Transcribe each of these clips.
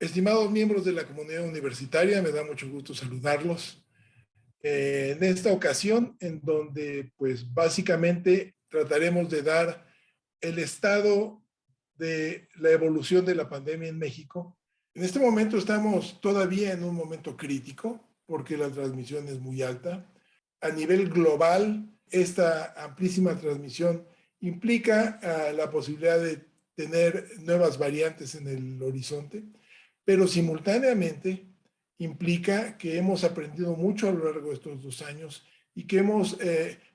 Estimados miembros de la comunidad universitaria, me da mucho gusto saludarlos. En esta ocasión, en donde pues básicamente trataremos de dar el estado de la evolución de la pandemia en México. En este momento estamos todavía en un momento crítico porque la transmisión es muy alta. A nivel global, esta amplísima transmisión implica la posibilidad de tener nuevas variantes en el horizonte, pero simultáneamente implica que hemos aprendido mucho a lo largo de estos 2 años y que hemos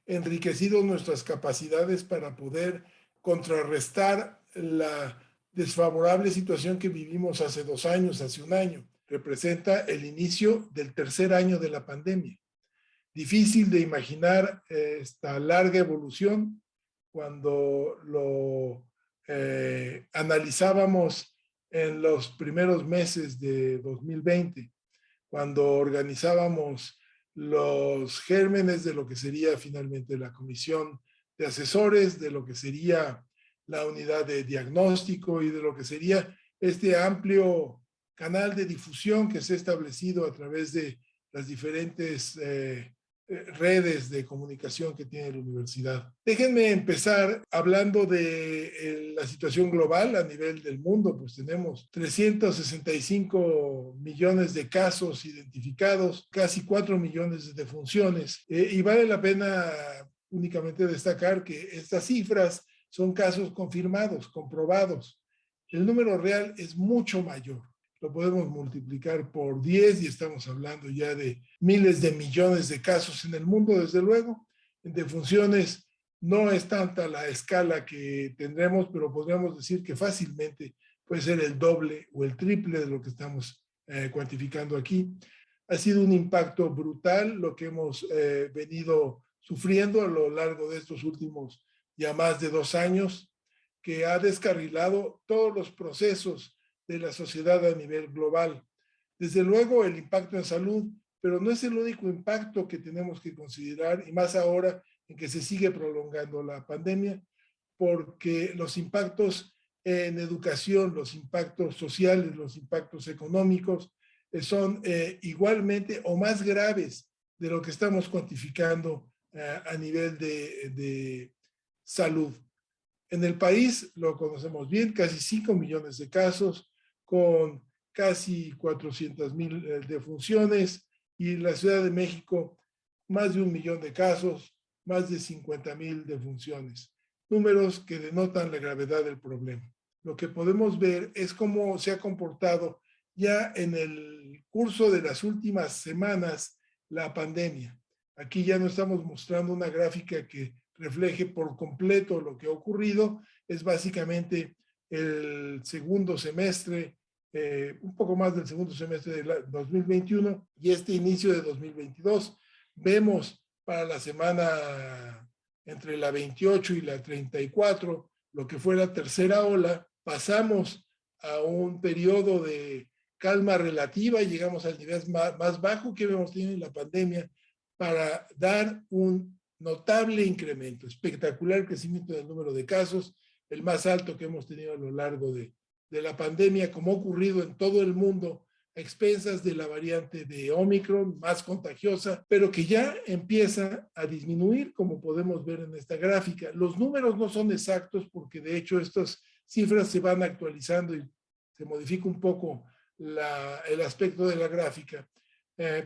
enriquecido nuestras capacidades para poder contrarrestar la desfavorable situación que vivimos hace 2 años, hace un año. Representa el inicio del tercer año de la pandemia. Difícil de imaginar esta larga evolución cuando lo analizábamos en los primeros meses de 2020, cuando organizábamos los gérmenes de lo que sería finalmente la comisión de asesores, de lo que sería la unidad de diagnóstico y de lo que sería este amplio canal de difusión que se ha establecido a través de las diferentes redes de comunicación que tiene la universidad. Déjenme empezar hablando de la situación global a nivel del mundo. Pues tenemos 365 millones de casos identificados, casi 4 millones de defunciones, y vale la pena únicamente destacar que estas cifras son casos confirmados, comprobados. El número real es mucho mayor. Lo podemos multiplicar por 10 y estamos hablando ya de miles de millones de casos en el mundo, desde luego. En defunciones no es tanta la escala que tendremos, pero podríamos decir que fácilmente puede ser el doble o el triple de lo que estamos cuantificando aquí. Ha sido un impacto brutal lo que hemos venido sufriendo a lo largo de estos últimos ya más de 2 años, que ha descarrilado todos los procesos de la sociedad a nivel global. Desde luego el impacto en salud, pero no es el único impacto que tenemos que considerar, y más ahora en que se sigue prolongando la pandemia, porque los impactos en educación, los impactos sociales, los impactos económicos son igualmente o más graves de lo que estamos cuantificando a nivel de salud. En el país lo conocemos bien, casi 5 millones de casos, con casi 400,000 defunciones, y en la Ciudad de México más de 1 millón de casos, más de 50,000 defunciones. Números que denotan la gravedad del problema. Lo que podemos ver es cómo se ha comportado ya en el curso de las últimas semanas la pandemia. Aquí ya no estamos mostrando una gráfica que refleje por completo lo que ha ocurrido. Es básicamente el segundo semestre, un poco más del segundo semestre de 2021 y este inicio de 2022. Vemos para la semana entre la 28 y la 34, lo que fue la tercera ola. Pasamos a un periodo de calma relativa y llegamos al nivel más bajo que hemos tenido en la pandemia, para dar un notable incremento, espectacular crecimiento del número de casos, el más alto que hemos tenido a lo largo de la pandemia, como ha ocurrido en todo el mundo, a expensas de la variante de Omicron, más contagiosa, pero que ya empieza a disminuir, como podemos ver en esta gráfica. Los números no son exactos porque de hecho estas cifras se van actualizando y se modifica un poco el aspecto de la gráfica,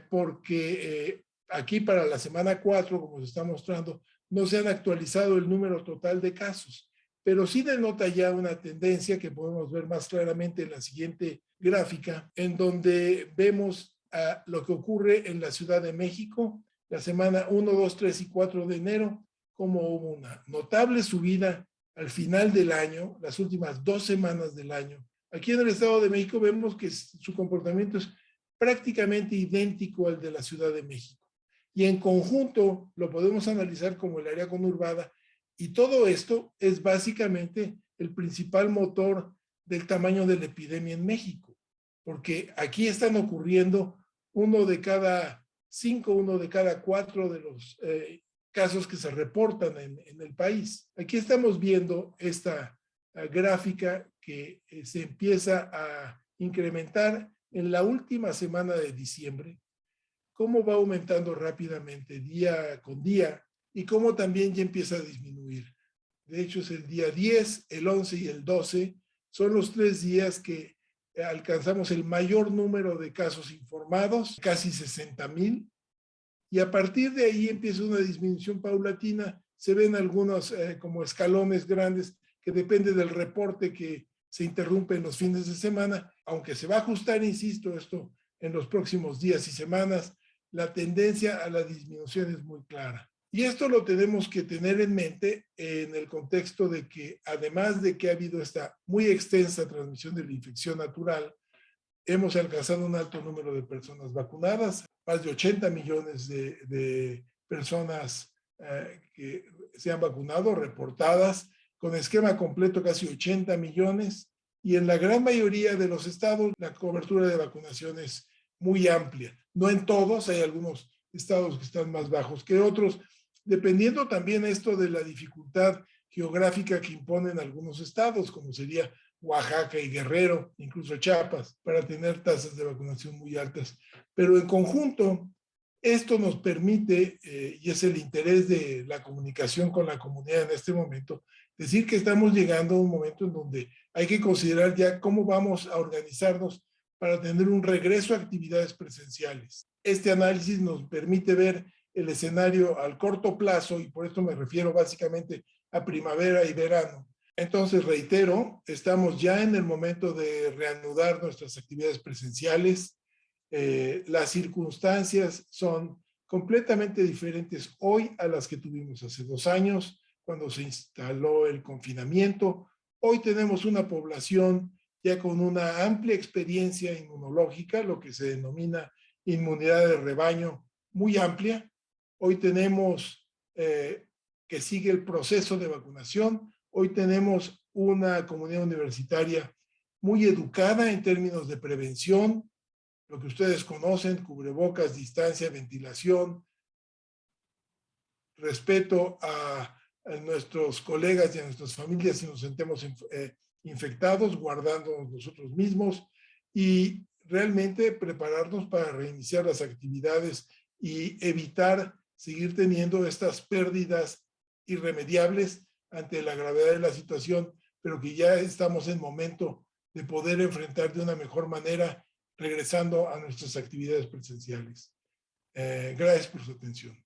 porque aquí para la semana 4, como se está mostrando, no se han actualizado el número total de casos, pero sí denota ya una tendencia que podemos ver más claramente en la siguiente gráfica, en donde vemos lo que ocurre en la Ciudad de México, la semana 1, 2, 3 y 4 de enero, como hubo una notable subida al final del año, las últimas 2 semanas del año. Aquí en el Estado de México vemos que su comportamiento es prácticamente idéntico al de la Ciudad de México. Y en conjunto lo podemos analizar como el área conurbada, y todo esto es básicamente el principal motor del tamaño de la epidemia en México, porque aquí están ocurriendo 1 de cada 5, 1 de cada 4 de los casos que se reportan en el país. Aquí estamos viendo esta gráfica que se empieza a incrementar en la última semana de diciembre, cómo va aumentando rápidamente día con día y cómo también ya empieza a disminuir. De hecho, es el día 10, el 11 y el 12, son los 3 días que alcanzamos el mayor número de casos informados, casi 60,000, y a partir de ahí empieza una disminución paulatina. Se ven algunos como escalones grandes que depende del reporte que se interrumpe en los fines de semana, aunque se va a ajustar, insisto, esto en los próximos días y semanas, la tendencia a la disminución es muy clara. Y esto lo tenemos que tener en mente en el contexto de que, además de que ha habido esta muy extensa transmisión de la infección natural, hemos alcanzado un alto número de personas vacunadas, más de 80 millones de personas que se han vacunado, reportadas, con esquema completo casi 80 millones, y en la gran mayoría de los estados la cobertura de vacunación es muy amplia. No en todos, hay algunos estados que están más bajos que otros, dependiendo también esto de la dificultad geográfica que imponen algunos estados, como sería Oaxaca y Guerrero, incluso Chiapas, para tener tasas de vacunación muy altas. Pero en conjunto, esto nos permite, y es el interés de la comunicación con la comunidad en este momento, decir que estamos llegando a un momento en donde hay que considerar ya cómo vamos a organizarnos para tener un regreso a actividades presenciales. Este análisis nos permite ver el escenario al corto plazo, y por esto me refiero básicamente a primavera y verano. Entonces, reitero, estamos ya en el momento de reanudar nuestras actividades presenciales. Las circunstancias son completamente diferentes hoy a las que tuvimos hace 2 años, cuando se instaló el confinamiento. Hoy tenemos una población ya con una amplia experiencia inmunológica, lo que se denomina inmunidad de rebaño, muy amplia. Hoy tenemos que sigue el proceso de vacunación. Hoy tenemos una comunidad universitaria muy educada en términos de prevención, lo que ustedes conocen: cubrebocas, distancia, ventilación, respeto a nuestros colegas y a nuestras familias si nos sentemos infectados, guardándonos nosotros mismos, y realmente prepararnos para reiniciar las actividades y evitar seguir teniendo estas pérdidas irremediables ante la gravedad de la situación, pero que ya estamos en momento de poder enfrentar de una mejor manera, regresando a nuestras actividades presenciales. Gracias por su atención.